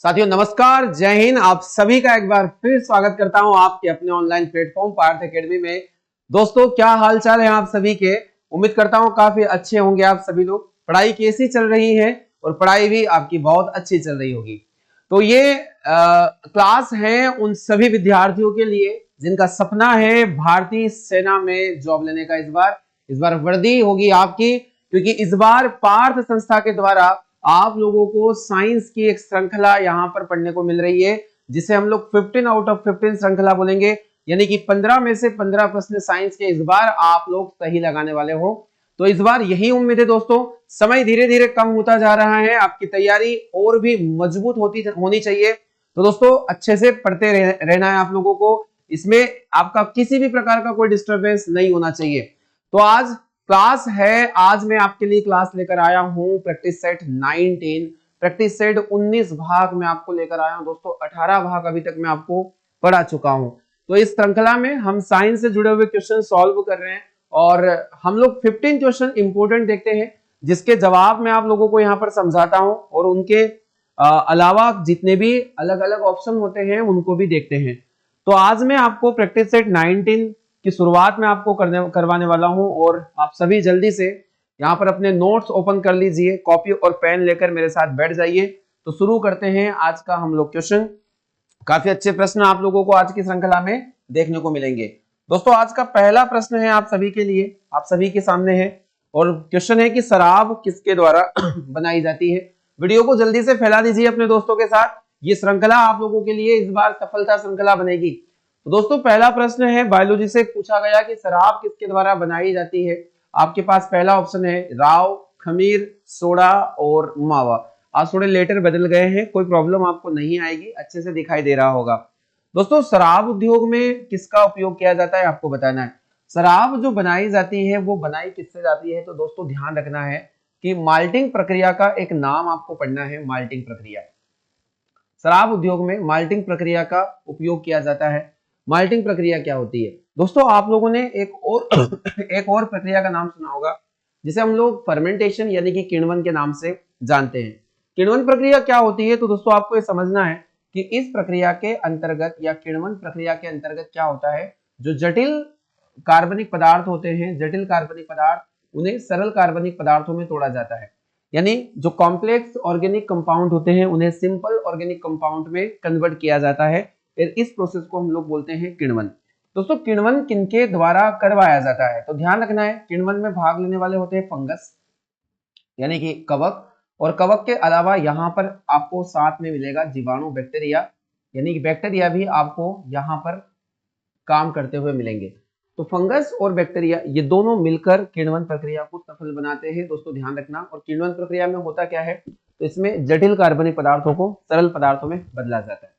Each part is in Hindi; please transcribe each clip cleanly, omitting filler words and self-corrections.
साथियों नमस्कार, जय हिंद। आप सभी का एक बार फिर स्वागत करता हूं आपके अपने ऑनलाइन प्लेटफॉर्म पार्थ एकेडमी में। दोस्तों क्या हाल चाल है आप सभी के। उम्मीद करता हूं काफी अच्छे होंगे आप सभी लोग। पढ़ाई कैसी चल रही है और पढ़ाई भी आपकी बहुत अच्छी चल रही होगी। तो ये क्लास है उन सभी विद्यार्थियों के लिए जिनका सपना है भारतीय सेना में जॉब लेने का। इस बार वर्दी होगी आपकी, क्योंकि इस बार पार्थ संस्था के द्वारा आप लोगों को साइंस की एक श्रृंखला यहाँ पर पढ़ने को मिल रही है, जिसे हम लोग 15 आउट ऑफ 15 श्रृंखला बोलेंगे। यानी कि 15 में से 15 प्रश्न साइंस के इस बार आप लोग सही लगाने वाले हो। तो इस बार यही उम्मीद है दोस्तों। समय धीरे धीरे कम होता जा रहा है, आपकी तैयारी और भी मजबूत होनी चाहिए। तो दोस्तों अच्छे से पढ़ते रहना है आप लोगों को। इसमें आपका किसी भी प्रकार का कोई डिस्टर्बेंस नहीं होना चाहिए। तो आज क्लास है, आज मैं आपके लिए क्लास लेकर आया हूं प्रैक्टिस सेट 19। प्रैक्टिस सेट 19 भाग में आपको लेकर आया हूं दोस्तों। 18 भाग अभी तक मैं आपको पढ़ा चुका हूं। तो इस श्रृंखला में हम साइंस से जुड़े हुए क्वेश्चन सॉल्व कर रहे हैं और हम लोग 15 क्वेश्चन इंपोर्टेंट देखते हैं, जिसके जवाब मैं आप लोगों को यहाँ पर समझाता हूं और उनके अलावा जितने भी अलग अलग ऑप्शन होते हैं उनको भी देखते हैं। तो आज मैं आपको प्रैक्टिस सेट 19 की शुरुआत में आपको करवाने वाला हूं और आप सभी जल्दी से यहाँ पर अपने नोट्स ओपन कर लीजिए, कॉपी और पेन लेकर मेरे साथ बैठ जाइए। तो शुरू करते हैं आज का हम लोग क्वेश्चन। काफी अच्छे प्रश्न आप लोगों को आज की श्रृंखला में देखने को मिलेंगे। दोस्तों आज का पहला प्रश्न है आप सभी के लिए, आप सभी के सामने है और क्वेश्चन है कि शराब किसके द्वारा बनाई जाती है। वीडियो को जल्दी से फैला दीजिए अपने दोस्तों के साथ। ये श्रृंखला आप लोगों के लिए इस बार सफलता श्रृंखला बनेगी। तो दोस्तों पहला प्रश्न है, बायोलॉजी से पूछा गया कि शराब किसके द्वारा बनाई जाती है। आपके पास पहला ऑप्शन है राव, खमीर, सोडा और मावा। आज थोड़े लेटर बदल गए हैं, कोई प्रॉब्लम आपको नहीं आएगी, अच्छे से दिखाई दे रहा होगा। दोस्तों शराब उद्योग में किसका उपयोग किया जाता है आपको बताना है। शराब जो बनाई जाती है वो बनाई किससे जाती है। तो दोस्तों ध्यान रखना है कि माल्टिंग प्रक्रिया का एक नाम आपको पढ़ना है, माल्टिंग प्रक्रिया। शराब उद्योग में माल्टिंग प्रक्रिया का उपयोग किया जाता है। माल्टिंग प्रक्रिया क्या होती है दोस्तों, आप लोगों ने एक और एक और प्रक्रिया का नाम सुना होगा जिसे हम लोग फर्मेंटेशन यानी कि किण्वन के नाम से जानते हैं। किण्वन प्रक्रिया क्या होती है, तो दोस्तों आपको ये समझना है कि इस प्रक्रिया के अंतर्गत या किण्वन प्रक्रिया के अंतर्गत क्या होता है, जो जटिल कार्बनिक पदार्थ होते हैं, जटिल कार्बनिक पदार्थ उन्हें सरल कार्बनिक पदार्थों में तोड़ा जाता है। यानी जो कॉम्प्लेक्स ऑर्गेनिक कंपाउंड होते हैं उन्हें सिंपल ऑर्गेनिक कंपाउंड में कन्वर्ट किया जाता है। फिर इस प्रोसेस को हम लोग बोलते हैं किण्वन। दोस्तों किण्वन किनके द्वारा करवाया जाता है, तो ध्यान रखना है किण्वन में भाग लेने वाले होते हैं फंगस यानी कि कवक, और कवक के अलावा यहाँ पर आपको साथ में मिलेगा जीवाणु, बैक्टीरिया, यानी कि बैक्टीरिया भी आपको यहाँ पर काम करते हुए मिलेंगे। तो फंगस और बैक्टीरिया ये दोनों मिलकर किण्वन प्रक्रिया को सफल बनाते हैं। दोस्तों ध्यान रखना। और किण्वन प्रक्रिया में होता क्या है, तो इसमें जटिल कार्बनिक पदार्थों को सरल पदार्थों में बदला जाता है।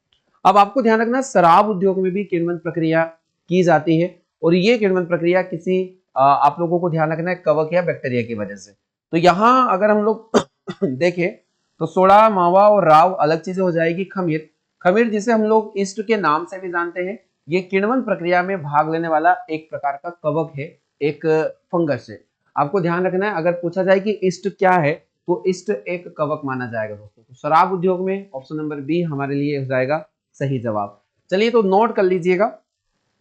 अब आपको ध्यान रखना शराब उद्योग में भी किण्वन प्रक्रिया की जाती है और ये किण्वन प्रक्रिया किसी आप लोगों को ध्यान रखना है कवक या बैक्टीरिया की वजह से। तो यहाँ अगर हम लोग देखें तो सोडा, मावा और राव अलग चीजें हो जाएगी। खमीर, खमीर जिसे हम लोग ईस्ट के नाम से भी जानते हैं, ये किण्वन प्रक्रिया में भाग लेने वाला एक प्रकार का कवक है, एक फंगस है। आपको ध्यान रखना है अगर पूछा जाए कि ईस्ट क्या है तो ईस्ट एक कवक माना जाएगा दोस्तों। तो शराब उद्योग में ऑप्शन नंबर बी हमारे लिए हो जाएगा सही जवाब। चलिए तो नोट कर लीजिएगा,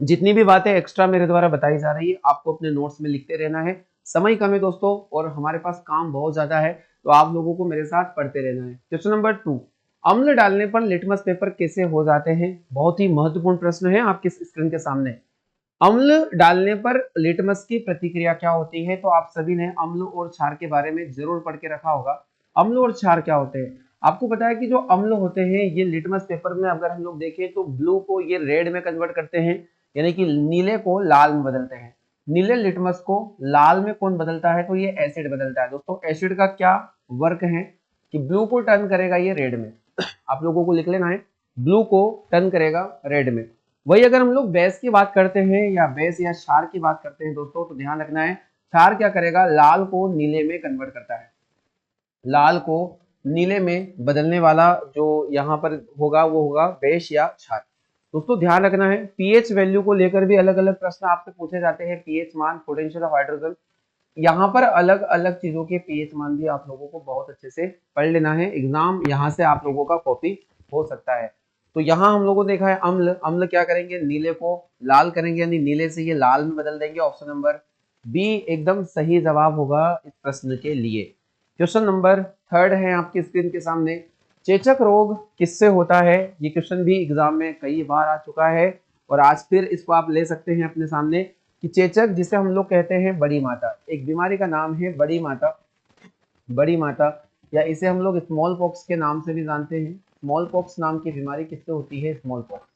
जितनी भी बातें एक्स्ट्रा मेरे द्वारा बताई जा रही है आपको अपने नोट्स में लिखते रहना है। समय कम है दोस्तों और हमारे पास काम बहुत ज्यादा है, तो आप लोगों को मेरे साथ पढ़ते रहना है। क्वेश्चन नंबर 2, अम्ल डालने पर लिटमस पेपर कैसे हो जाते हैं। बहुत ही महत्वपूर्ण प्रश्न है आपकी स्क्रीन के सामने। अम्ल डालने पर लिटमस की प्रतिक्रिया क्या होती है, तो आप सभी ने अम्ल और क्षार के बारे में जरूर पढ़ के रखा होगा। अम्ल और क्षार क्या होते हैं, आपको पता है कि जो अम्ल होते हैं ये लिटमस पेपर में अगर हम लोग देखें तो ब्लू को ये रेड में कन्वर्ट करते हैं, यानी कि नीले को लाल में बदलते हैं। नीले लिटमस को लाल में कौन बदलता है, तो ये एसिड बदलता है। दोस्तों एसिड का क्या वर्क है कि ब्लू को टर्न करेगा ये रेड में। आप लोगों को लिख लेना है, ब्लू को टर्न करेगा रेड में। वही अगर हम लोग बेस की बात करते हैं या बेस या क्षार की बात करते हैं दोस्तों, तो ध्यान रखना है क्षार क्या करेगा, लाल को नीले में कन्वर्ट करता है। लाल को नीले में बदलने वाला जो यहाँ पर होगा वो होगा बेस या क्षार। दोस्तों ध्यान रखना है पीएच वैल्यू को लेकर भी अलग अलग प्रश्न आपसे पूछे जाते हैं। पीएच मान, पोटेंशियल ऑफ हाइड्रोजन, यहाँ पर अलग अलग चीजों के पीएच मान भी आप लोगों को बहुत अच्छे से पढ़ लेना है। एग्जाम यहाँ से आप लोगों का कॉपी हो सकता है। तो यहाँ हम लोगों को देखा है अम्ल, अम्ल क्या करेंगे, नीले को लाल करेंगे, यानी नीले से ये लाल में बदल देंगे। ऑप्शन नंबर बी एकदम सही जवाब होगा इस प्रश्न के लिए। क्वेश्चन नंबर 3 है आपकी स्क्रीन के सामने। चेचक रोग किससे होता है? ये क्वेश्चन भी एग्जाम में कई बार आ चुका है और आज फिर इसको आप ले सकते हैं अपने सामने कि चेचक, जिसे हम लोग कहते हैं बड़ी माता, एक बीमारी का नाम है बड़ी माता, बड़ी माता, या इसे हम लोग स्मॉल पॉक्स के नाम से भी जानते हैं। स्मॉल पॉक्स नाम की बीमारी किससे होती है? Small pox.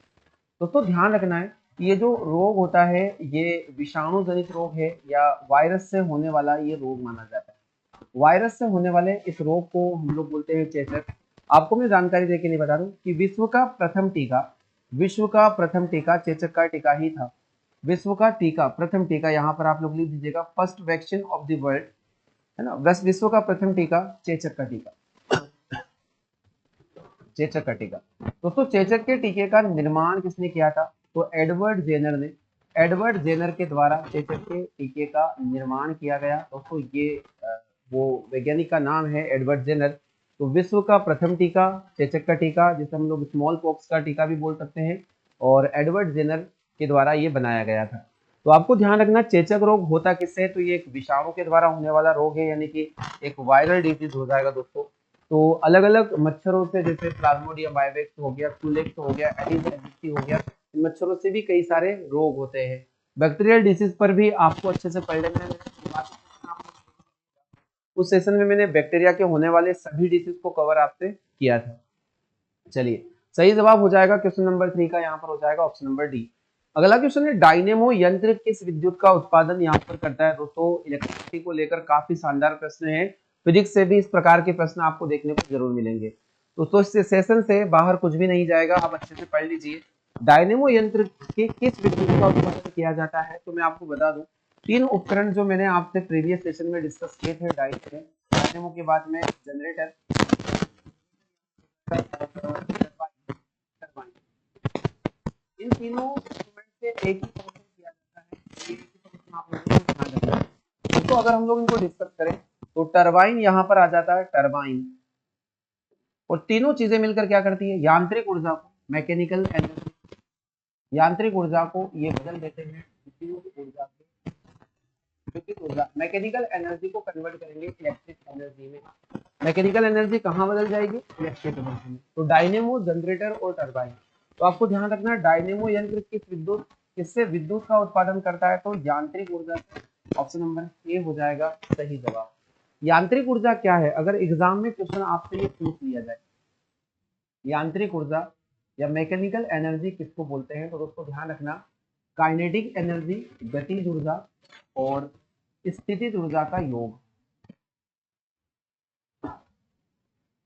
दोस्तों ध्यान रखना है, ये जो रोग होता है ये विषाणु जनित रोग है या वायरस से होने वाला ये रोग माना जाता है। वायरस से होने वाले इस रोग को हम लोग बोलते हैं चेचक। आपको मैं जानकारी देके नहीं बता दूं कि विश्व का प्रथम टीका चेचक का टीका ही था। विश्व का टीका, प्रथम टीका, यहाँ पर आप लोग लिख दीजिएगा first vaccine of the world, है ना। बस विश्व का प्रथम टीका चेचक का टीका, चेचक का टीका। दोस्तों चेचक के टीके का निर्माण किसने किया था? तो एडवर्ड जेनर ने, एडवर्ड जेनर के द्वारा चेचक के टीके का निर्माण किया गया। दोस्तों ये वो वैज्ञानिक का नाम है एडवर्ड जेनर। तो विश्व का प्रथम टीका चेचक का टीका, जिसे हम लोग स्मॉल पॉक्स का टीका भी बोल सकते हैं, और एडवर्ड जेनर के द्वारा ये बनाया गया था। तो आपको ध्यान रखना चेचक रोग होता किससे? तो ये एक विषाणु के द्वारा होने वाला रोग है, यानी कि एक वायरल डिजीज हो जाएगा दोस्तों। तो अलग अलग मच्छरों से, जैसे प्लाज्मोडियम वाइवेक्स हो गया, क्यूलेक्स हो गया, एडिस एजिप्टी हो गया, इन मच्छरों से भी कई सारे रोग होते हैं। बैक्टीरियल डिसीज पर भी आपको अच्छे से पढ़ लेना है। उस सेशन में मैंने बैक्टीरिया के होने वाले सभी डिसीज को कवर आपसे किया था। चलिए सही जवाब हो जाएगा क्वेश्चन नंबर 3 का, यहाँ पर हो जाएगा ऑप्शन नंबर डी। अगला क्वेश्चन है डायनेमो यंत्र किस विद्युत का उत्पादन यहाँ पर करता है? दोस्तों इलेक्ट्रिसिटी को लेकर काफी शानदार प्रश्न है, फिजिक्स से भी इस प्रकार के प्रश्न आपको देखने को जरूर मिलेंगे। दोस्तों इस सेशन से बाहर कुछ भी नहीं जाएगा, आप अच्छे से पढ़ लीजिए। डायनेमो यंत्र के किस विद्युत का उत्पादन किया जाता है? तो मैं आपको बता दूं, 3 उपकरण जो मैंने आपसे प्रीवियस सेशन में डिस्कस किए थे डायनेमो के बाद में जनरेटर, इन तीनों इंस्ट्रूमेंट से एक ही फंक्शन किया जाता है, एक ही फंक्शन आप लोगों को ध्यान रखना है। तो अगर हम लोग इनको डिस्कस करें तो टरबाइन यहाँ पर आ जाता है, टरबाइन। और तीनों चीजें मिलकर क्या करती है? यांत्रिक ऊर्जा को, मैकेनिकल एनर्जी, यांत्रिक ऊर्जा को ये बदल देते हैं विद्युत ऊर्जा से, विद्युत ऊर्जा, मैकेनिकल एनर्जी को कन्वर्ट करेंगे इलेक्ट्रिक एनर्जी में। मैकेनिकल एनर्जी कहाँ बदल जाएगी? इलेक्ट्रिक एनर्जी में। तो डायनेमो, जनरेटर और टरबाइन। तो आपको ध्यान रखना है डायनेमो यंत्र किससे विद्युत का उत्पादन करता है? तो यांत्रिक ऊर्जा से। ऑप्शन नंबर ए हो जाएगा सही जवाब। यांत्रिक ऊर्जा क्या है? अगर एग्जाम में क्वेश्चन आपसे ये पूछ लिया जाए यांत्रिक ऊर्जा या मैकेनिकल एनर्जी किसको बोलते हैं, तो दोस्तों ध्यान रखना काइनेटिक एनर्जी, गतिज ऊर्जा और स्थितिज ऊर्जा का योग,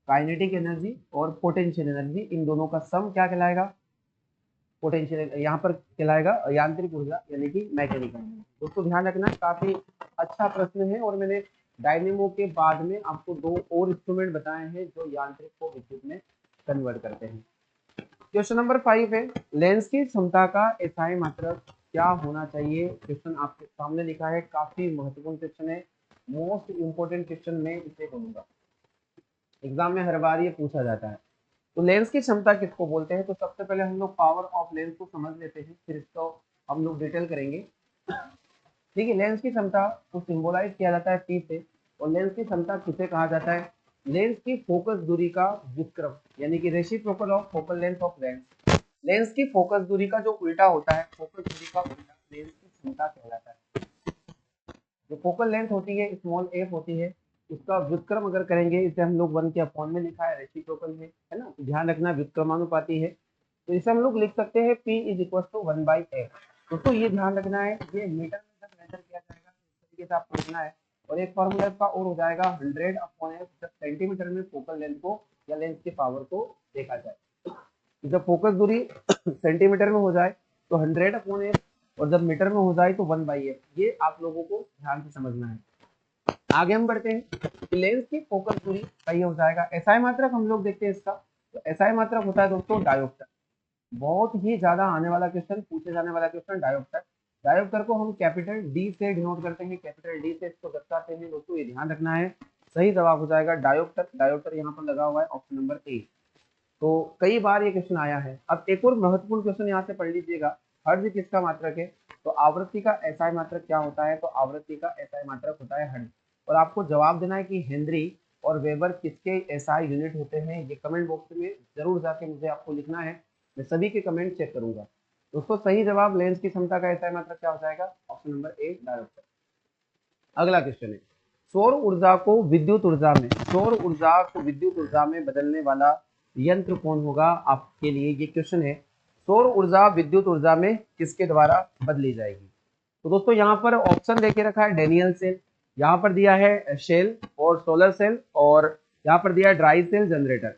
काइनेटिक एनर्जी और पोटेंशियल एनर्जी, इन दोनों का सम क्या कहलाएगा? पोटेंशियल, यहाँ पर कहलाएगा यांत्रिक ऊर्जा यानी कि मैकेनिकल। दोस्तों ध्यान रखना काफी अच्छा प्रश्न है, और मैंने डायनेमो के बाद में आपको 2 और इंस्ट्रूमेंट बताए हैं जो यांत्रिक को विद्युत में कन्वर्ट करते हैं। क्वेश्चन नंबर 5 है लेंस की क्षमता का एसआई मात्रक क्या होना चाहिए? क्वेश्चन आपके सामने लिखा है, काफी महत्वपूर्ण क्वेश्चन है, मोस्ट इंपोर्टेंट क्वेश्चन में इसे बोलूंगा, एग्जाम में हर बार ये पूछा जाता है। तो लेंस की क्षमता किसको बोलते हैं? तो सबसे पहले हम लोग पावर ऑफ लेंस को समझ लेते हैं, फिर इसको हम लोग डिटेल करेंगे। ठीक है, लेंस की क्षमता को सिंबलाइज किया जाता है P से, और लेंस की क्षमता किसे कहा जाता है? लेंस की फोकस दूरी का व्युत्क्रम, यानी कि reciprocal of focal length of lens. Lens की फोकस दूरी का जो उल्टा होता है, फोकस दूरी का उल्टा लेंस की क्षमता कहलाता है। जो फोकल लेंथ होती है स्मॉल एफ होती है, उसका व्युत्क्रम अगर करेंगे, इसे हम लोग 1 के अपॉन में लिखा है, रेसिप्रोकल है ना, तो ध्यान रखना व्युत्क्रमानुपाती है। तो इसे हम लोग लिख सकते हैं P is equal to 1/f। दोस्तों ये ध्यान रखना है, ये मीटर में जब मेजर किया जाएगा इस तरीके से आपको लिखना है। और एक फॉर्मूला इसका और हो जाएगा 100 अपॉन एफ, जब सेंटीमीटर में फोकल लेंथ को या लेंस के पावर को देखा जाए। जब फोकस दूरी सेंटीमीटर में हो जाए तो 100 अपॉन एफ, और जब मीटर में हो जाए तो 1/f। ये आप लोगों को ध्यान से समझना है। आगे हम बढ़ते हैं, लेंस की फोकस दूरी सही हो जाएगा। एसआई मात्रक हम लोग देखते हैं इसका, तो एसआई मात्रक होता है दोस्तों डायोप्टर। बहुत ही ज्यादा आने वाला क्वेश्चन, पूछे जाने वाला क्वेश्चन डायोप्टर। डायोप्टर को हम कैपिटल डी से डिनोट करते हैं, कैपिटल डी से इसको दर्शाते हैं दोस्तों, ये ध्यान रखना है। सही जवाब हो जाएगा डायोप्टर, डायोप्टर यहाँ पर लगा हुआ है ऑप्शन नंबर ए। तो कई बार ये क्वेश्चन आया है। अब एक और महत्वपूर्ण क्वेश्चन यहाँ से पढ़ लीजिएगा, हर्ज किसका मात्रक है? तो आवृत्ति का एसआई मात्रक क्या होता है? तो आवृत्ति का एसआई मात्रक होता है हर्ज। और आपको जवाब देना है कि हेनरी और वेबर किसके एसआई यूनिट होते हैं। ये कमेंट बॉक्स में जरूर जाके मुझे आपको लिखना है, मैं सभी के कमेंट चेक करूंगा। दोस्तों सही जवाब लेंस की क्षमता का एसआई मात्रक क्या हो जाएगा? Option number A dioptre. अगला क्वेश्चन है, सौर ऊर्जा को विद्युत ऊर्जा में, सौर ऊर्जा को विद्युत ऊर्जा में बदलने वाला यंत्र कौन होगा? आपके लिए ये क्वेश्चन है, सौर ऊर्जा विद्युत ऊर्जा में किसके द्वारा बदली जाएगी? तो दोस्तों यहाँ पर ऑप्शन देके रखा है डेनियल सेल, यहाँ पर दिया है शेल और सोलर सेल, और यहाँ पर दिया है ड्राई सेल जनरेटर।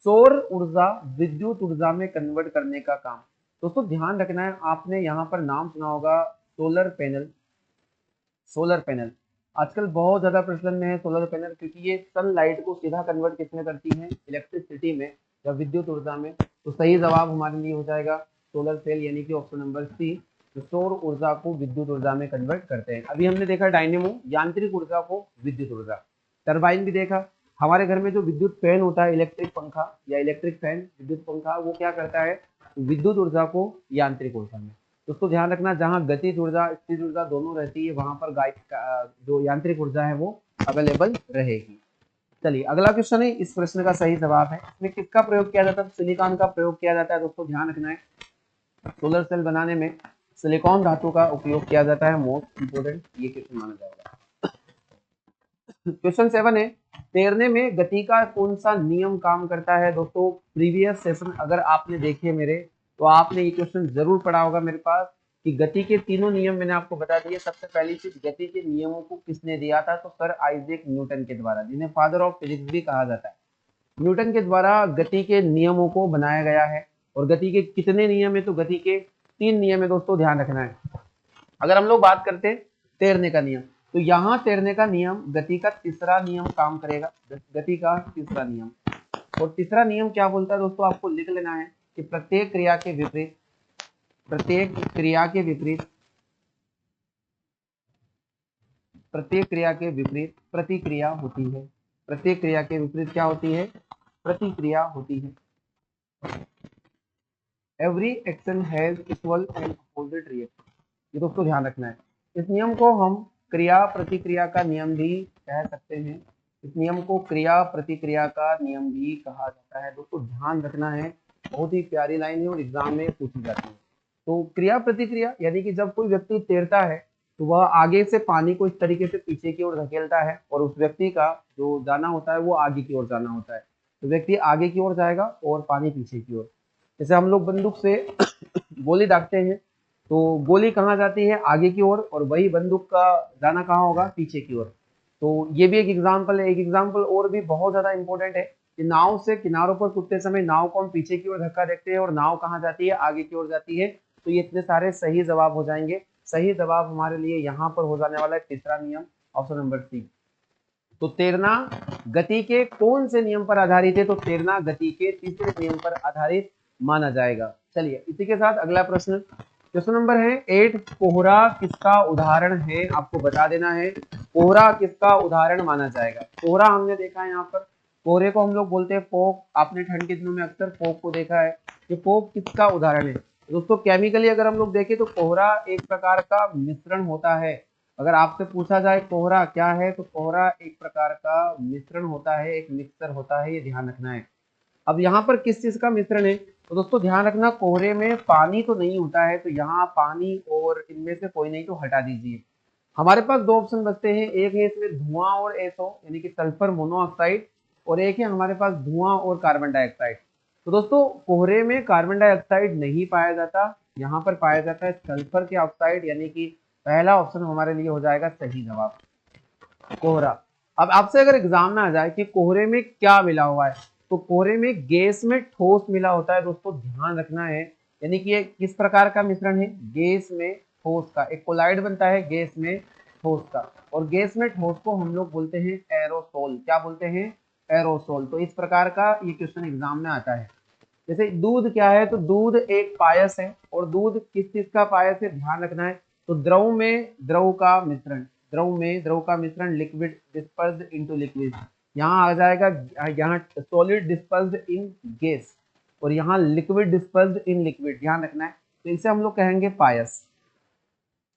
सौर ऊर्जा विद्युत ऊर्जा में कन्वर्ट करने का काम, दोस्तों ध्यान रखना है, आपने यहाँ पर नाम सुना होगा सोलर पैनल। सोलर पैनल आजकल बहुत ज्यादा प्रचलन में है सोलर पैनल, क्योंकि ये सनलाइट को सीधा कन्वर्ट किसमें करती है? इलेक्ट्रिसिटी में या विद्युत ऊर्जा में। तो सही जवाब हमारे लिए हो जाएगा सोलर सेल, यानी कि ऑप्शन नंबर सी, तो सौर ऊर्जा को विद्युत ऊर्जा में कन्वर्ट करते हैं। अभी हमने देखा डायनेमो, यांत्रिक ऊर्जा को विद्युत ऊर्जा, टरबाइन भी देखा। हमारे घर में जो विद्युत फैन होता है, इलेक्ट्रिक पंखा या इलेक्ट्रिक फैन, विद्युत पंखा, वो क्या करता है? विद्युत ऊर्जा को यांत्रिक ऊर्जा में। दोस्तों ध्यान रखना, जहां गतिज ऊर्जा स्थिर ऊर्जा दोनों रहती है, वहां पर जो यांत्रिक ऊर्जा है वो अवेलेबल रहेगी। चलिए अगला क्वेश्चन है, इस प्रश्न का सही जवाब है, इसमें किसका प्रयोग किया जाता है? सिलिकॉन का प्रयोग किया जाता है। दोस्तों ध्यान रखना है, सोलर सेल बनाने में सिलिकॉन धातु का उपयोग किया जाता है, मोस्ट इंपोर्टेंट ये क्वेश्चन माना जाएगा। क्वेश्चन 7 है, तैरने में गति का कौन सा नियम काम करता है? दोस्तों प्रीवियस सेशन अगर आपने देखे मेरे, तो आपने ये क्वेश्चन जरूर पढ़ा होगा मेरे पास, कि गति के तीनों नियम मैंने आपको बता दिए। सबसे पहली चीज, गति के नियमों को किसने दिया था? तो सर आइजैक न्यूटन के द्वारा, जिन्हें फादर ऑफ फिजिक्स भी कहा जाता है। न्यूटन के द्वारा गति के नियमों को बनाया गया है। और गति के कितने नियम है? तो गति के 3 नियम है। दोस्तों ध्यान रखना है, अगर हम लोग बात करते हैं तैरने का नियम, तो यहाँ तैरने का नियम गति का तीसरा नियम काम करेगा, गति का तीसरा नियम। और तीसरा नियम क्या बोलता है? दोस्तों आपको लिख लेना है कि प्रत्येक क्रिया के विपरीत, प्रत्येक क्रिया के विपरीत, प्रत्येक क्रिया के विपरीत प्रतिक्रिया होती है। प्रत्येक क्रिया के विपरीत क्या होती है? प्रतिक्रिया होती है। Every action has equal and opposite reaction, ये दोस्तों ध्यान रखना है। इस नियम को हम क्रिया प्रतिक्रिया का नियम भी कह सकते हैं। इस नियम को क्रिया प्रतिक्रिया का नियम भी कहा जाता है। दोस्तों ध्यान रखना है, बहुत ही प्यारी लाइन है और एग्जाम में पूछी जाती है। तो क्रिया प्रतिक्रिया यानी कि जब कोई व्यक्ति तैरता है तो वह आगे से पानी को इस तरीके से पीछे की ओर धकेलता है, और उस व्यक्ति का जो जाना होता है वो आगे की ओर जाना होता है। तो व्यक्ति आगे की ओर जाएगा और पानी पीछे की ओर। जैसे हम लोग बंदूक से गोली दागते हैं, तो गोली कहाँ जाती है? आगे की ओर, और वही बंदूक का जाना कहाँ होगा? पीछे की ओर। तो ये भी एक एग्जाम्पल है। एक एग्जाम्पल और भी बहुत ज्यादा इंपॉर्टेंट है कि नाव से किनारों पर कूदते समय नाव को हम पीछे की ओर धक्का देखते हैं और नाव कहाँ जाती है? आगे की ओर जाती है। तो ये इतने सारे सही जवाब हो जाएंगे। सही जवाब हमारे लिए यहाँ पर हो जाने वाला है तीसरा नियम, ऑप्शन नंबर सी। तो तैरना गति के कौन से नियम पर आधारित है? तो तैरना गति के तीसरे नियम पर आधारित माना जाएगा। चलिए इसी के साथ अगला प्रश्न, क्वेश्चन नंबर है 8, कोहरा किसका उदाहरण है? आपको बता देना है कोहरा किसका उदाहरण माना जाएगा। कोहरा हमने देखा है, यहाँ पर कोहरे को हम लोग बोलते हैं फॉग। आपने ठंड के दिनों में अक्सर फॉग को देखा है। ये फॉग किसका उदाहरण है? दोस्तों केमिकली अगर हम लोग देखें तो कोहरा एक प्रकार का मिश्रण होता है। अगर आपसे पूछा जाए कोहरा क्या है, तो कोहरा एक प्रकार का मिश्रण होता है, एक मिक्सचर होता है, ये ध्यान रखना है। अब यहाँ पर किस चीज का मिश्रण है? तो दोस्तों ध्यान रखना, कोहरे में पानी तो नहीं होता है, तो यहाँ पानी और इनमें से कोई नहीं तो हटा दीजिए। हमारे पास दो ऑप्शन बचते हैं, एक है इसमें धुआं और एसओ यानी कि सल्फर मोनोऑक्साइड, और एक है हमारे पास धुआं और कार्बन डाइऑक्साइड। तो दोस्तों कोहरे में कार्बन डाइऑक्साइड नहीं पाया जाता, यहाँ पर पाया जाता है सल्फर के ऑक्साइड, यानी कि पहला ऑप्शन हमारे लिए हो जाएगा सही जवाब, कोहरा। अब आपसे अगर एग्जाम में आ जाए कि कोहरे में क्या मिला हुआ है, तो कोहरे में गैस में ठोस मिला होता है। दोस्तों ध्यान रखना है, यानी कि ये किस प्रकार का मिश्रण है? गैस में ठोस का, एक कोलाइड बनता है गैस में ठोस का, और गैस में ठोस को हम लोग बोलते हैं एरोसोल। क्या बोलते हैं? एरोसोल। तो इस प्रकार का ये क्वेश्चन एग्जाम में आता है। जैसे दूध क्या है? तो दूध एक पायस है, और दूध किस चीज का पायस है? ध्यान रखना है, तो द्रव में द्रव का मिश्रण, द्रव में द्रव का मिश्रण, लिक्विड डिस्पर्स्ड इनटू लिक्विड, यहाँ आ जाएगा, यहाँ सॉलिड डिस्पर्स्ड इन गैस और यहाँ लिक्विड डिस्पर्स्ड इन लिक्विड, ध्यान रखना है। तो इसे हम लोग कहेंगे पायस।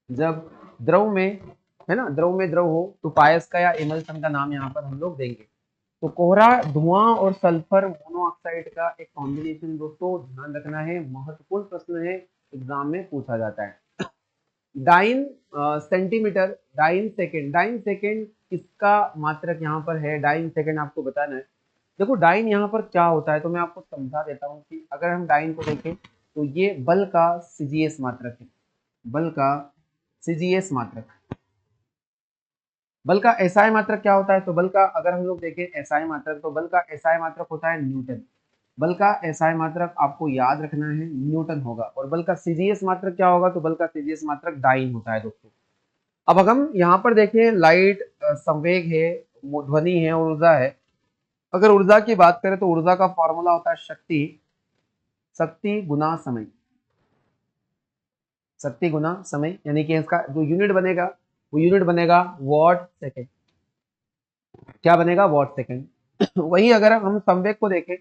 जब द्रव में, है ना, द्रव में द्रव हो तो पायस का या इमल्सन का नाम यहाँ पर हम लोग देंगे। तो कोहरा, धुआं और सल्फर मोनोऑक्साइड का एक कॉम्बिनेशन दोस्तों, ध्यान रखना है, महत्वपूर्ण प्रश्न है, एग्जाम में पूछा जाता है। Dyne centimetre, dyne second, dyne second किसका मात्रक यहाँ पर है, डाइन सेकेंड आपको बताना है। देखो डाइन यहाँ पर क्या होता है तो मैं आपको समझा देता हूँ कि अगर हम डाइन को देखें तो ये बल का सीजीएस मात्रक है, बल का सीजीएस मात्रक। बल का एसआई मात्रक क्या होता है, तो बल का अगर हम लोग देखें एसआई मात्रक, तो बल का एसआई मात्रक होता है न्यूटन। बल का एसआई मात्रक आपको याद रखना है न्यूटन होगा। और बल का सीजीएस मात्रक क्या होगा, तो बल का सीजीएस मात्रक डाइन होता है दोस्तों। अब अगर हम यहाँ पर देखें लाइट, संवेग है, ध्वनि है, ऊर्जा है। अगर ऊर्जा की बात करें तो ऊर्जा का फॉर्मूला होता है शक्ति, शक्ति गुना समय, शक्ति गुना समय, यानी कि इसका जो यूनिट बनेगा वो यूनिट बनेगा वॉट सेकेंड। क्या बनेगा, वॉट सेकेंड। वही अगर हम संवेग को देखें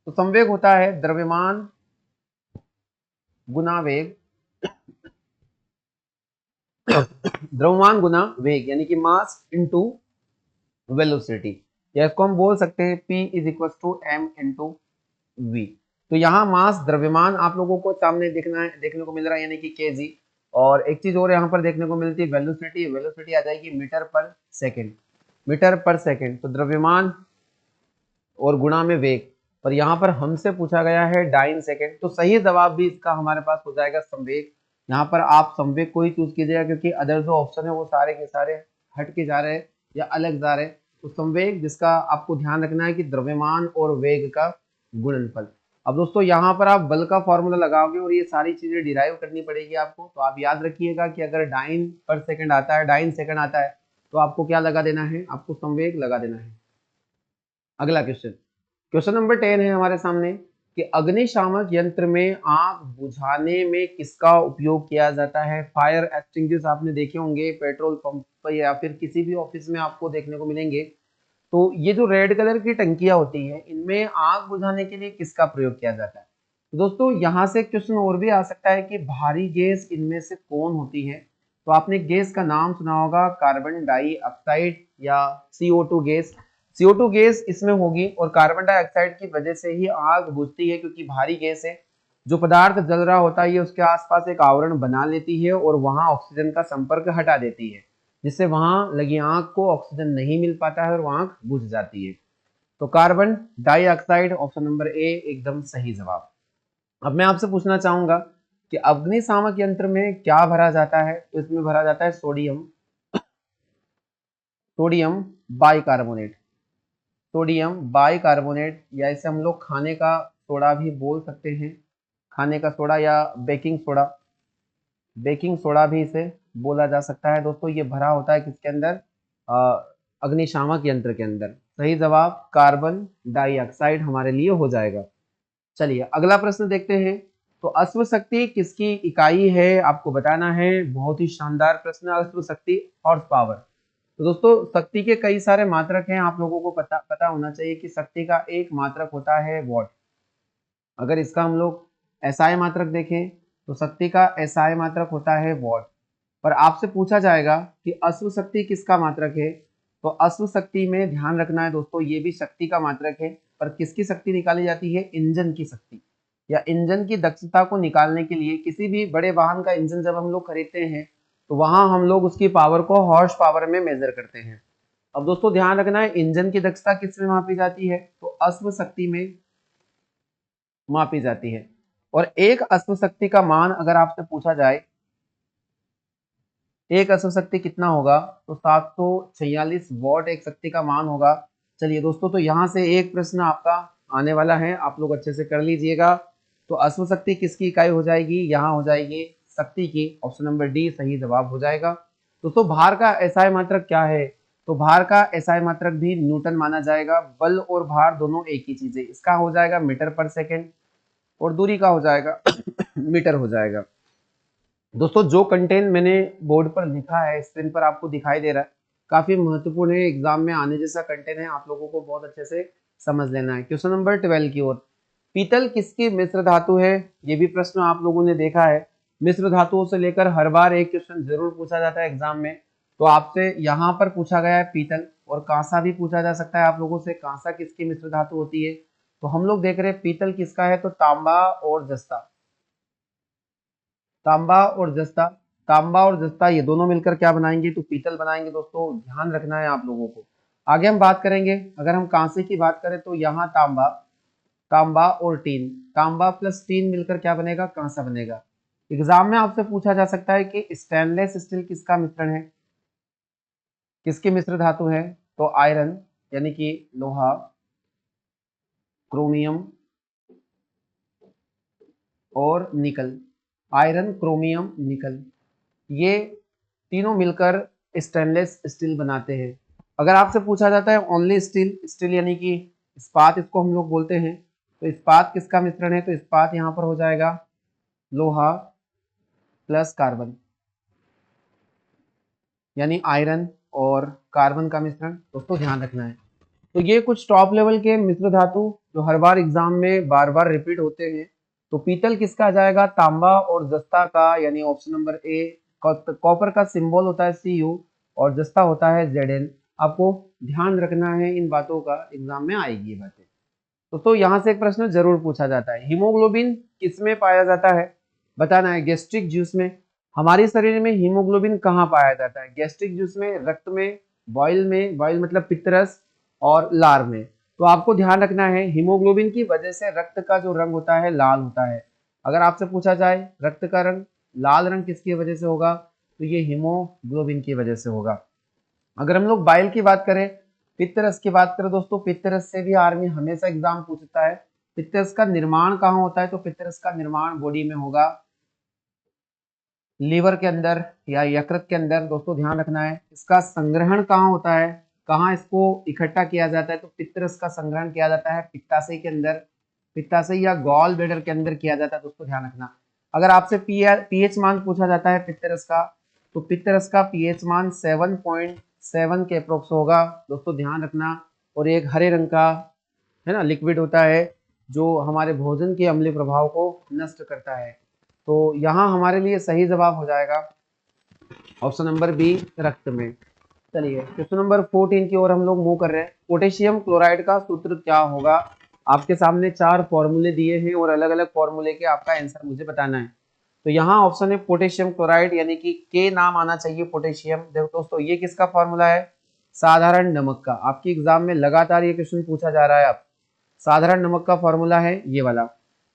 तो संवेग होता है द्रव्यमान गुना वेग, द्रव्यमान गुना वेग, यानी कि मास इनटू वेलोसिटी, या इसको हम बोल सकते हैं P is equal to m into v. तो यहाँ मास, द्रव्यमान आप लोगों को सामने देखने को मिल रहा है, यानी कि केजी। और एक चीज और यहाँ पर देखने को मिलती है वेलोसिटी, वेलोसिटी आ जाएगी मीटर पर सेकेंड, मीटर पर सेकेंड। तो द्रव्यमान और गुणा में वेग, और यहाँ पर हमसे पूछा गया है डाइन सेकेंड, तो सही जवाब भी इसका हमारे पास हो जाएगा संवेग। यहाँ पर आप संवेग को ही चूज कीजिएगा क्योंकि अदर जो ऑप्शन है वो सारे के सारे हट के जा रहे हैं या अलग जा रहे हैं। तो संवेग, जिसका आपको ध्यान रखना है कि द्रव्यमान और वेग का गुणनफल। अब दोस्तों यहाँ पर आप बल का फॉर्मूला लगाओगे और ये सारी चीजें डिराइव करनी पड़ेगी आपको। तो आप याद रखिएगा कि अगर डाइन पर सेकंड आता है, डाइन सेकंड आता है, तो आपको क्या लगा देना है, आपको संवेग लगा देना है। अगला क्वेश्चन, क्वेश्चन नंबर 10 है हमारे सामने कि अग्निशामक यंत्र में आग बुझाने में किसका उपयोग किया जाता है। फायर एक्सटिंग्विशर आपने देखे होंगे पेट्रोल पंप पर या फिर किसी भी ऑफिस में आपको देखने को मिलेंगे। तो ये जो रेड कलर की टंकियां होती हैं, इनमें आग बुझाने के लिए किसका प्रयोग किया जाता है। तो दोस्तों यहाँ से क्वेश्चन और भी आ सकता है कि भारी गैस इनमें से कौन होती है। तो आपने गैस का नाम सुना होगा, कार्बन डाइऑक्साइड या CO2 गैस। CO2 गैस इसमें होगी और कार्बन डाइऑक्साइड की वजह से ही आग बुझती है, क्योंकि भारी गैस है। जो पदार्थ जल रहा होता है ये उसके आसपास एक आवरण बना लेती है और वहां ऑक्सीजन का संपर्क हटा देती है, जिससे वहां लगी आग को ऑक्सीजन नहीं मिल पाता है और वहां आग बुझ जाती है। तो carbon dioxide, option number A एकदम सही जवाब। अब मैं आपसे पूछना चाहूंगा कि अग्निशामक यंत्र में क्या भरा जाता है। तो इसमें भरा जाता है sodium, sodium bicarbonate, sodium bicarbonate, या इसे हम लोग खाने का सोडा भी बोल सकते हैं, खाने का सोडा या बेकिंग सोडा, बेकिंग सोडा भी इसे बोला जा सकता है। दोस्तों ये भरा होता है किसके अंदर, अग्निशामक यंत्र के अंदर। सही जवाब कार्बन डाइऑक्साइड हमारे लिए हो जाएगा। चलिए अगला प्रश्न देखते हैं। तो अश्व शक्ति किसकी इकाई है, आपको बताना है। बहुत ही शानदार प्रश्न, अश्व शक्ति हॉर्स पावर। तो दोस्तों शक्ति के कई सारे मात्रक हैं, आप लोगों को पता होना चाहिए कि शक्ति का एक मात्रक होता है वॉट। अगर इसका हम लोग एसआई मात्रक देखें तो शक्ति का एसआई मात्रक होता है वॉट। पर आपसे पूछा जाएगा कि अश्व शक्ति किसका मात्रक है, तो अश्व शक्ति में ध्यान रखना है दोस्तों, ये भी शक्ति का मात्रक है। पर किसकी शक्ति निकाली जाती है, इंजन की शक्ति या इंजन की दक्षता को निकालने के लिए। किसी भी बड़े वाहन का इंजन जब हम लोग खरीदते हैं तो वहां हम लोग उसकी पावर को हॉर्स पावर में मेजर करते हैं। अब दोस्तों ध्यान रखना है इंजन की दक्षता किस में मापी जाती है, तो अश्व शक्ति में मापी जाती है। और एक अश्व शक्ति का मान अगर आपसे पूछा जाए, एक अश्व शक्ति कितना होगा, तो 746 वॉट एक शक्ति का मान होगा। चलिए दोस्तों तो यहाँ से एक प्रश्न आपका आने वाला है, आप लोग अच्छे से कर लीजिएगा। तो अश्व शक्ति किसकी इकाई हो जाएगी, यहाँ हो जाएगी शक्ति की, ऑप्शन नंबर डी सही जवाब हो जाएगा। दोस्तों भार का एसआई मात्रक क्या है, तो भार का एसआई मात्रक भी न्यूटन माना जाएगा। बल और भार दोनों एक ही चीज है, इसका हो जाएगा मीटर पर सेकेंड और दूरी का हो जाएगा मीटर हो जाएगा। दोस्तों जो कंटेंट मैंने बोर्ड पर लिखा है, स्क्रीन पर आपको दिखाई दे रहा है, काफी महत्वपूर्ण है, एग्जाम में आने जैसा कंटेंट है, आप लोगों को बहुत अच्छे से समझ लेना है। क्वेश्चन नंबर 12 की ओर, पीतल किसकी मिश्र धातु है? ये भी प्रश्न आप लोगों ने देखा है। मिश्र धातुओं से लेकर हर बार एक क्वेश्चन जरूर पूछा जाता है एग्जाम में। तो आपसे यहाँ पर पूछा गया है पीतल, और कांसा भी पूछा जा सकता है आप लोगों से, कांसा किसकी मिश्र धातु होती है? तो हम लोग देख रहे हैं पीतल किसका है, तो तांबा और जस्ता। तांबा और जस्ता, तांबा और जस्ता ये दोनों मिलकर क्या बनाएंगे, तो पीतल बनाएंगे। दोस्तों ध्यान रखना है आप लोगों को। आगे हम बात करेंगे, अगर हम कांसे की बात करें तो यहाँ तांबा, तांबा और टीन, तांबा प्लस टीन मिलकर क्या बनेगा, कांसा बनेगा। एग्जाम में आपसे पूछा जा सकता है कि स्टेनलेस स्टील किसका मिश्रण है, किसकी मिश्र धातु है? तो आयरन यानी कि लोहा, क्रोमियम और निकल, आयरन, क्रोमियम, निकल, ये तीनों मिलकर स्टेनलेस स्टील बनाते हैं। अगर आपसे पूछा जाता है ओनली स्टील, स्टील यानी कि इस्पात इसको हम लोग बोलते हैं, तो इस्पात किसका मिश्रण है? तो इस्पात यहाँ पर हो जाएगा लोहा प्लस कार्बन, यानी आयरन और कार्बन का मिश्रण। दोस्तों ध्यान रखना है। तो ये कुछ टॉप लेवल के मिश्र धातु जो हर बार एग्जाम में बार बार रिपीट होते हैं। तो पीतल किसका आ जाएगा, तांबा और जस्ता का, यानी ऑप्शन नंबर ए। कॉपर का सिंबल होता है Cu और जस्ता होता है Zn। आपको ध्यान रखना है इन बातों का, एग्जाम में आएगी ये बातें। तो यहाँ से एक प्रश्न जरूर पूछा जाता है, हीमोग्लोबिन किसमें पाया जाता है? बताना है। गैस्ट्रिक जूस में। हमारे शरीर में हीमोग्लोबिन कहाँ पाया जाता है? गैस्ट्रिक जूस में, रक्त में, बॉयल में, बॉयल मतलब पित्तरस, और लार में। तो आपको ध्यान रखना है, हीमोग्लोबिन की वजह से रक्त का जो रंग होता है लाल होता है। अगर आपसे पूछा जाए रक्त का रंग लाल रंग किसकी वजह से होगा, तो ये हीमोग्लोबिन की वजह से होगा। अगर हम लोग बाइल की बात करें, पित्तरस की बात करें दोस्तों, पित्तरस से भी आर्मी हमेशा एग्जाम पूछता है। पित्तरस का निर्माण कहाँ होता है? तो पित्तरस का निर्माण बॉडी में होगा, लीवर के अंदर या यकृत के अंदर। दोस्तों ध्यान रखना है। इसका संग्रहण कहाँ होता है, कहाँ इसको इकट्ठा किया जाता है? तो पित्तरस का संग्रहण किया जाता है पित्ताशय के अंदर, पित्ताशय या गॉल ब्लैडर के अंदर किया जाता है। दोस्तों ध्यान रखना। अगर आपसे पीएच मान पूछा जाता है पित्तरस का, तो पित्तरस का पीएच मान 7.7 के अप्रोक्स होगा। दोस्तों ध्यान रखना। और एक हरे रंग का है ना लिक्विड होता है जो हमारे भोजन के अम्लीय प्रभाव को नष्ट करता है। तो यहाँ हमारे लिए सही जवाब हो जाएगा ऑप्शन नंबर बी, रक्त में। चलिए क्वेश्चन नंबर 14 की ओर हम लोग मूव कर रहे हैं। पोटेशियम क्लोराइड का सूत्र क्या होगा? आपके सामने 4 फॉर्मूले दिए हैं और अलग अलग फॉर्मूले के आपका आंसर मुझे बताना है। तो यहाँ ऑप्शन है पोटेशियम क्लोराइड, यानी कि के नाम आना चाहिए पोटेशियम। देखो दोस्तों ये किसका फॉर्मूला है? साधारण नमक का। आपकी एग्जाम में लगातार ये क्वेश्चन पूछा जा रहा है। अब साधारण नमक का फॉर्मूला है ये वाला।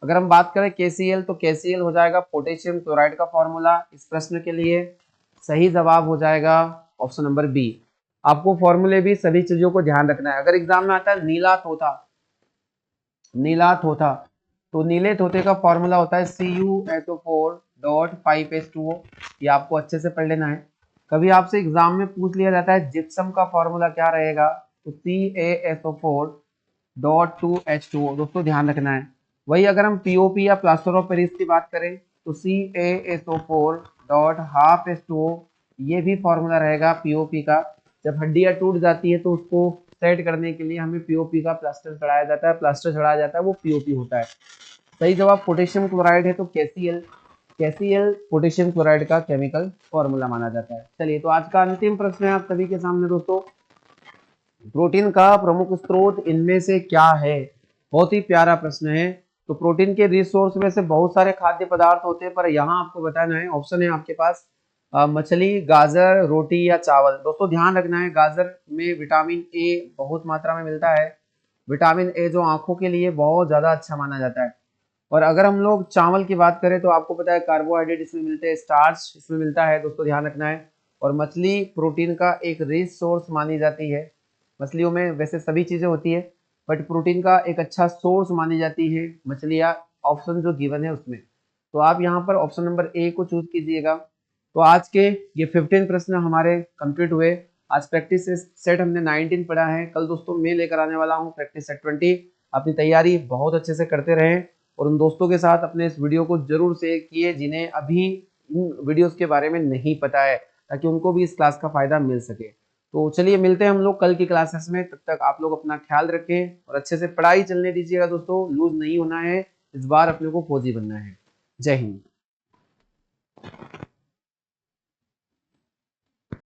अगर हम बात करें KCl, तो KCl हो जाएगा पोटेशियम क्लोराइड का फॉर्मूला। इस प्रश्न के लिए सही जवाब हो जाएगा ऑप्शन नंबर बी। आपको फॉर्मूले भी सभी चीजों को ध्यान रखना है। अगर एग्जाम में आता है नीला थोथा, नीला थोथा, तो नीले थोथे का फॉर्मूला होता है CuSO4.5H2O। ये आपको अच्छे से पढ़ लेना है। कभी आपसे एग्जाम में पूछ लिया जाता है जिप्सम का फॉर्मूला क्या रहेगा, तो CaSO4.2H2O। दोस्तों ध्यान रखना है। वही अगर हम POP या प्लास्टर ऑफ पेरिस की बात करें, तो CaSO4.12H2O, ये भी फॉर्मूला रहेगा POP का। जब हड्डियां टूट जाती है तो उसको सेट करने के लिए हमें POP का प्लास्टर चढ़ाया जाता है, प्लास्टर चढ़ाया जाता है, वो POP होता है। सही जवाब पोटेशियम क्लोराइड है, तो KCl पोटेशियम क्लोराइड का केमिकल फॉर्मूला माना जाता है। चलिए तो आज का अंतिम प्रश्न है आप सभी के सामने दोस्तों, प्रोटीन का प्रमुख स्रोत इनमें से क्या है? बहुत ही प्यारा प्रश्न है। तो प्रोटीन के रिसोर्स में से बहुत सारे खाद्य पदार्थ होते हैं, पर यहाँ आपको बताना है। ऑप्शन है आपके पास मछली, गाजर, रोटी या चावल। दोस्तों ध्यान रखना है, गाजर में विटामिन ए बहुत मात्रा में मिलता है। विटामिन ए जो आंखों के लिए बहुत ज्यादा अच्छा माना जाता है। और अगर हम लोग चावल की बात करें तो आपको पता है कार्बोहाइड्रेट इसमें मिलते हैं, स्टार्च इसमें मिलता है। दोस्तों ध्यान रखना है। और मछली प्रोटीन का एक रिच सोर्स मानी जाती है। मछलियों में वैसे सभी चीजें होती है, बट प्रोटीन का एक अच्छा सोर्स मानी जाती है मछलियाँ, ऑप्शन जो गिवन है उसमें। तो आप यहाँ पर ऑप्शन नंबर ए को चूज कीजिएगा। तो आज के ये 15 प्रश्न हमारे कंप्लीट हुए। आज प्रैक्टिस सेट हमने 19 पढ़ा है। कल दोस्तों मैं लेकर आने वाला हूँ प्रैक्टिस सेट 20। अपनी तैयारी बहुत अच्छे से करते रहें और उन दोस्तों के साथ अपने इस वीडियो को जरूर शेयर किए जिन्हें अभी इन वीडियोस के बारे में नहीं पता है, ताकि उनको भी इस क्लास का फायदा मिल सके। तो चलिए मिलते हैं हम लोग कल की क्लासेस में। तब तक आप लोग अपना ख्याल रखें और अच्छे से पढ़ाई चलने दीजिएगा दोस्तों, लूज नहीं होना है, इस बार अपने को फौजी बनना है। जय हिंद।